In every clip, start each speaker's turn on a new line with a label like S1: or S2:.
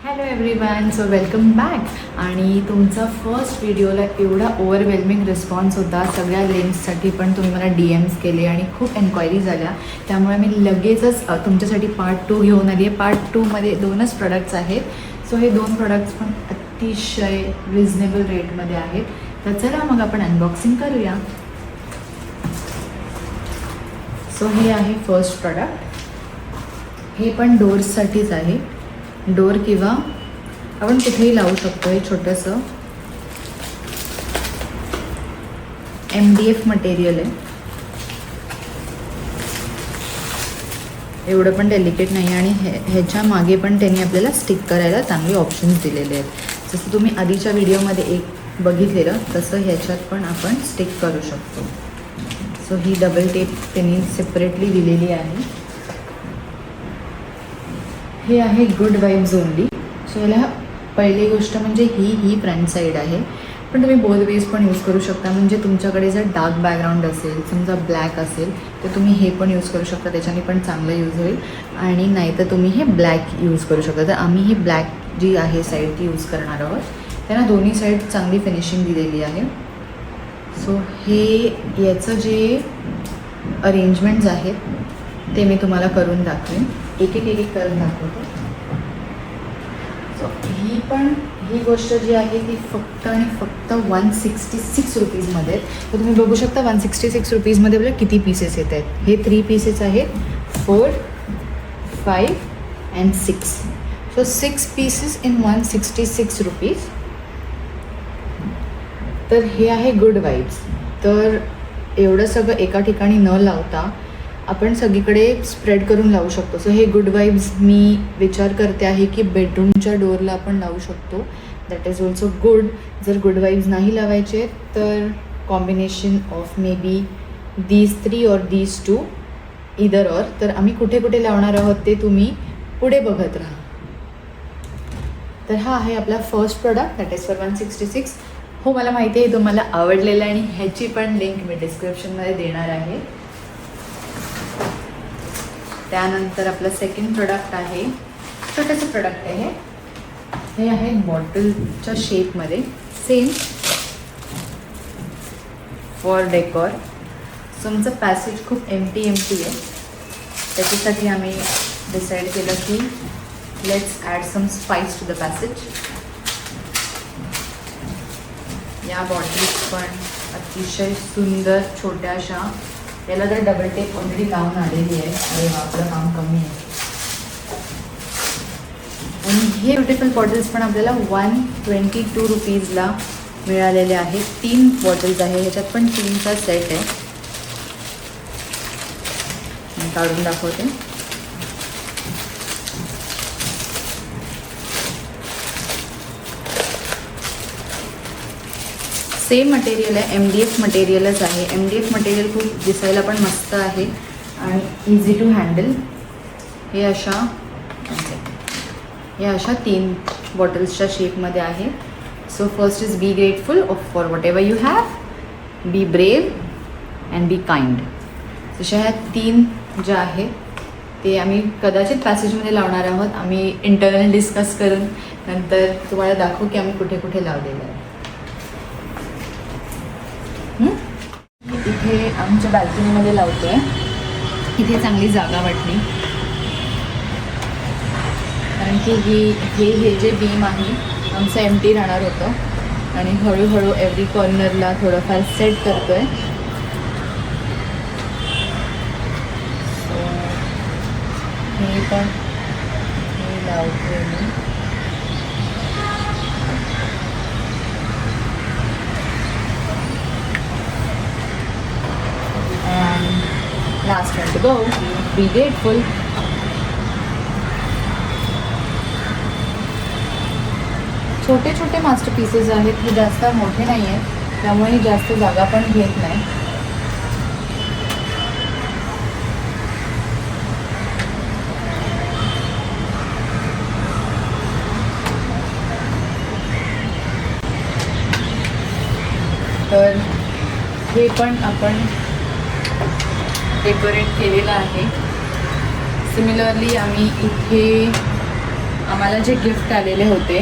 S1: Hello everyone, so welcome back. आणि तुमचा first व्हिडिओला एवढा ओव्हरवेल्मिंग रिस्पॉन्स होता सगळ्या लिंक्ससाठी, पण तुम्ही मला DMs केले आणि खूप एन्क्वायरीज आल्या. त्यामुळे मी लगेचच तुमच्यासाठी पार्ट 2 घेऊन आली आहे. पार्ट 2मध्ये 2च प्रोडक्ट्स आहेत. सो हे 2 प्रोडक्ट्स पण अतिशय रिजनेबल रेटमध्ये आहेत. तर चला मग आपण अनबॉक्सिंग करूया. सो हे आहे फर्स्ट प्रोडक्ट. हे पण डोअर्ससाठीच आहे. डोअर किंवा आपण कुठेही लावू शकतो. हे छोटंसं MDF मटेरियल आहे. एवढं पण डेलिकेट नाही आणि ह्याच्या मागे पण त्यांनी आपल्याला स्टिक करायला चांगले ऑप्शन्स दिलेले आहेत. जसं तुम्ही आधीच्या व्हिडिओमध्ये एक बघितलेलं तसं ह्याच्यात पण आपण स्टिक करू शकतो. सो ही डबल टेप त्यांनी सेपरेटली दिलेली आहे. हे आहे गुड वाइब्स ओनली. सो याला पहिली गोष्ट म्हणजे ही फ्रंट साईड आहे, पण तुम्ही बोथ वेज पण यूज करू शकता. म्हणजे तुमच्याकडे जर डार्क बॅकग्राऊंड असेल, समजा ब्लॅक असेल, तर तुम्ही हे पण यूज करू शकता. त्याच्याने पण चांगलं यूज होईल. आणि नाही तर तुम्ही हे ब्लॅक यूज करू शकता. तर आम्ही ही ब्लॅक जी आहे साईड ती यूज करणार आहोत. त्यांना दोन्ही साईड चांगली फिनिशिंग दिलेली आहे. सो हे याचं जे अरेंजमेंट्स आहेत ते मी तुम्हाला करून दाखवेन. एक करून दाखवतो. सो ही गोष्ट जी आहे ती फक्त आणि फक्त 166 रुपीजमध्ये आहेत. तर तुम्ही बघू शकता 166 रुपीजमध्ये आपल्याला किती पीसेस येत आहेत. हे 3 पीसेस आहेत, 4, 5 and 6. So 6 pieces in 166 rupees. तर हे आहे गुड वाइब्स. तर एवढं सगळं एका ठिकाणी न लावता आपण सगळीकडे स्प्रेड करून लावू शकतो. सो हे गुड वाइब्स मी विचार करते आहे की बेडरूमच्या डोअरला आपण लावू शकतो. That is also good. जर गुड वाइब्स नाही लावायचे तर combination of may be these 3 और दीज 2 इदर ऑर. तर आम्ही कुठे कुठे लावणार आहोत ते तुम्ही पुढे बघत राहा. तर हा आहे आपला first product, that is for 166. हो, मला माहिती आहे तुम्हाला आवडलेलं आहे आणि ह्याची पण लिंक मी डिस्क्रिप्शनमध्ये देणार आहे. त्यानंतर आपलं सेकंड प्रोडक्ट आहे, छोटंसं प्रोडक्ट आहे. हे आहे बॉटलच्या शेपमध्ये, सेम फॉर डेकॉर. सो आमचं पॅसेज खूप एम्प्टी आहे. त्याच्यासाठी आम्ही डिसाईड केलं की let's add some spice to the passage. या बॉटल्स पण अतिशय सुंदर छोट्याशा. याला तर डबल टेप ऑलरेडी लावून आलेली आहे. अरे आपलं काम कमी आहे. आणि हे ब्युटिफुल बॉटल्स पण आपल्याला 122 रुपीजला मिळालेले आहेत. 3 बॉटल्स आहे, ह्याच्यात पण 3चा सेट आहे. मी काढून दाखवते. सेम मटेरियल आहे, MDF मटेरियलच आहे. MDF मटेरियल खूप दिसायला पण मस्त आहे आणि इझी टू हँडल. हे अशा 3 बॉटल्सच्या शेपमध्ये आहे. So first is be grateful for what ever you have, be brave and be kind. तशा ह्या 3 ज्या आहेत ते आम्ही कदाचित पॅसेजमध्ये लावणार आहोत. आम्ही इंटरनल डिस्कस करून नंतर तुम्हाला दाखवू की आम्ही कुठे कुठे लावलेलं आहे. इथे आमच्या बाल्कनीमध्ये लावतो आहे. इथे चांगली जागा वाटली कारण की हे जे बीम आहे आमचं एम्प्टी राहणार होतं आणि हळूहळू एव्हरी कॉर्नरला थोडंफार सेट करतो आहे. सो हे पण हे लावतो आहे मी. Last one to go, be grateful. छोटे छोटे मास्टरपीसेस आहेत. हे जास्त मोठे नाही आहेत, त्यामुळे जास्त जागा पण घेत नाही. तर हे पण आपण डेकोरेट केलेलं आहे. सिमिलरली आम्ही इथे आम्हाला जे गिफ्ट आलेले होते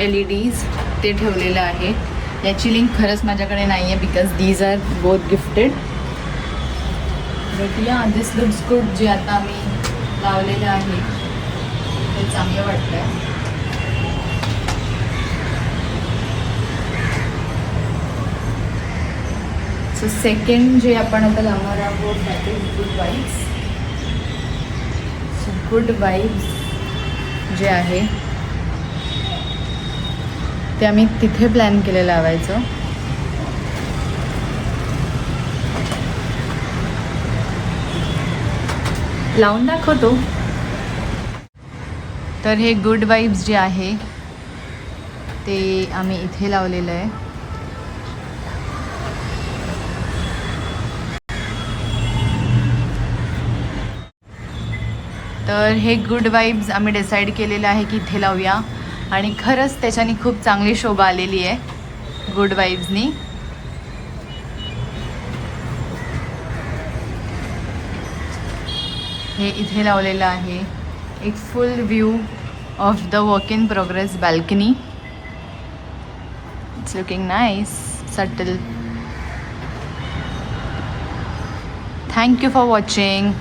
S1: LEDs ते ठेवलेलं आहे. याची लिंक खरंच माझ्याकडे नाही आहे because these are both gifted. But या दिस लुक्स गुड. जे आता आम्ही लावलेलं आहे ते चांगलं वाटतं. सो सेकंड जे आपण आता लावणार आहोत that is good vibes. So good vibes जे आहे ते आम्ही तिथे प्लॅन केलं लावायचं. लावून दाखवतो. तर हे गुड वाईब्स जे आहे ते आम्ही इथे लावलेलं आहे. तर हे गुड वाईब्स आम्ही डिसाईड केलेलं आहे की इथे लावूया आणि खरंच त्याच्याने खूप चांगली शोभा आलेली आहे गुड वाईब्सनी. हे इथे लावलेलं आहे. एक फुल view of the work in progress balcony. It's looking nice, subtle. Thank you for watching.